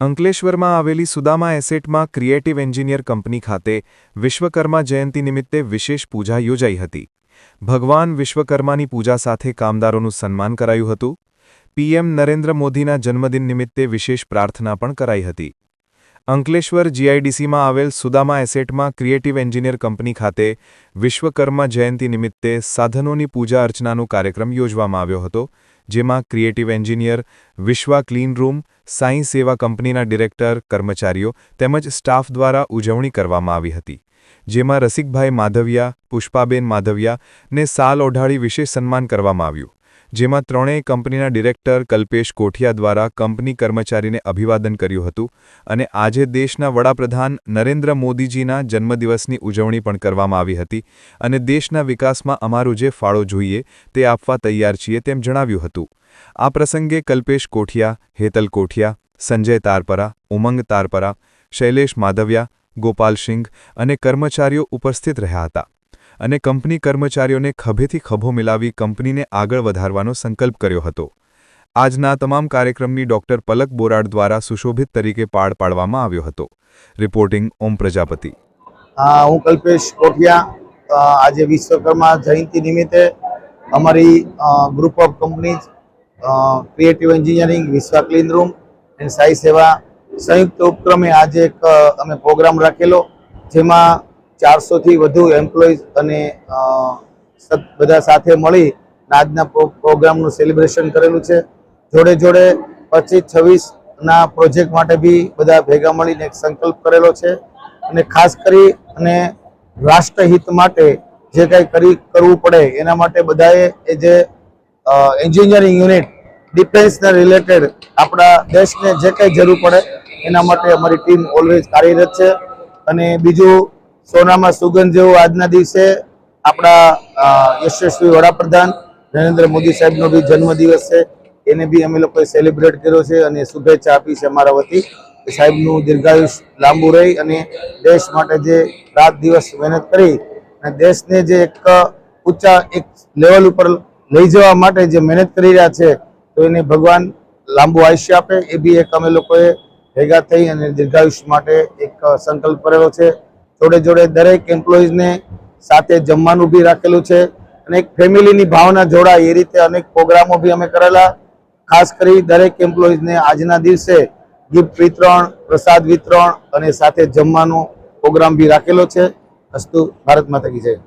અંકલેશ્વરમાં આવેલી Sudama એસેટમાં creative engineer company ખાતે વિશ્વકર્મા જયંતિ નિમિત્તે વિશેષ પૂજા યોજાઈ હતી. ભગવાન વિશ્વકર્માની પૂજા સાથે કામદારોનું સન્માન કરાયું હતું. પીએમ નરેન્દ્ર મોદીના જન્મદિન નિમિત્તે વિશેષ પ્રાર્થના પણ કરાઈ હતી. અંકલેશ્વર જીઆઈડીસીમાં આવેલ સુદામા એસેટમાં ક્રિએટિવ એન્જિનિયર કંપની ખાતે વિશ્વકર્મા જયંતિ નિમિત્તે સાધનોની પૂજા અર્ચનાનો કાર્યક્રમ યોજવામાં આવ્યો હતો, જેમાં ક્રિએટિવ એન્જિનિયર, વિશ્વા ક્લીન રૂમ, સાઈ સેવા કંપનીના ડિરેક્ટર, કર્મચારીઓ તેમજ સ્ટાફ દ્વારા ઉજવણી કરવામાં આવી હતી, જેમાં રસિકભાઈ માધવિયા, પુષ્પાબેન માધવિયાને સાલ ઓઢાડી વિશેષ સન્માન કરવામાં આવ્યું, જેમાં ત્રણેય કંપનીના ડિરેક્ટર કલ્પેશ કોઠિયા દ્વારા કંપની કર્મચારીને અભિવાદન કર્યું હતું અને આજે દેશના વડાપ્રધાન નરેન્દ્ર મોદીજીના જન્મદિવસની ઉજવણી પણ કરવામાં આવી હતી અને દેશના વિકાસમાં અમારો જે ફાળો જોઈએ તે આપવા તૈયાર છીએ તેમ જણાવ્યું હતું. આ પ્રસંગે કલ્પેશ કોઠિયા, હેતલ કોઠિયા, સંજય તારપરા, ઉમંગ તારપરા, શૈલેષ માધવિયા, ગોપાલ સિંઘ અને કર્મચારીઓ ઉપસ્થિત રહ્યા હતા અને કંપની કર્મચારીઓને ખભેથી ખભો મિલાવી કંપનીને આગળ વધારવાનો સંકલ્પ કર્યો હતો. આજના તમામ કાર્યક્રમની ડોક્ટર પલક બોરાડ દ્વારા સુશોભિત તરીકે પાર પાડવામાં આવ્યો હતો. રિપોર્ટિંગ ઓમ પ્રજાપતિ. હું કલ્પેશ કોઠિયા. આજે વિશ્વકર્મા જયંતિ નિમિત્તે અમારી group of companies creative engineering, Vishwa clean room and Sai Seva સંયુક્ત ઉપક્રમે આજે એક અમે પ્રોગ્રામ રાખેલો, જેમાં 400 થી વધુ એમ્પ્લોઈઝ અને બધા સાથે મળી આજના પ્રોગ્રામનું સેલિબ્રેશન કરેલું છે. જોડે જોડે 25-26ના પ્રોજેક્ટ માટે બી બધા ભેગા મળીને એક સંકલ્પ કરેલો છે અને ખાસ કરી અને રાષ્ટ્રહિત માટે જે કંઈ કરવું પડે એના માટે બધાએ એ જે એન્જિનિયરિંગ યુનિટ ડિફેન્સને રિલેટેડ આપણા દેશને જે કંઈ જરૂર પડે એના માટે અમારી ટીમ ઓલવેઝ કાર્યરત છે. અને બીજું, સોનામાં સુગંધ જેવું આજના દિવસે આપણા યશસ્વી વડાપ્રધાન નરેન્દ્ર મોદી સાહેબનો બી જન્મદિવસ છે, એને બી અમે લોકોએ સેલિબ્રેટ કર્યો છે અને શુભેચ્છા આપી છે અમારા વતી કે સાહેબનું દીર્ઘાયુષ લાંબુ રહી અને દેશ માટે જે રાત દિવસ મહેનત કરી અને દેશને જે એક ઊંચા એક લેવલ ઉપર લઈ જવા માટે જે મહેનત કરી રહ્યા છે, તો એને ભગવાન લાંબુ આયુષ્ય આપે. એ બી એક અમે લોકોએ ભેગા થઈ અને દીર્ઘાયુષ માટે એક સંકલ્પ કરેલો છે. જોડે જોડે દરેક એમ્પ્લોઈઝને સાથે જમવાનું બી રાખેલું છે અને એક ફેમિલીની ભાવના જોડાય એ રીતે અનેક પ્રોગ્રામો બી અમે કરેલા. ખાસ કરી દરેક એમ્પ્લોઈઝને આજના દિવસે ગિફ્ટ વિતરણ, પ્રસાદ વિતરણ અને સાથે જમવાનો પ્રોગ્રામ બી રાખેલો છે. અસ્તુ. ભારત માતા કી જય.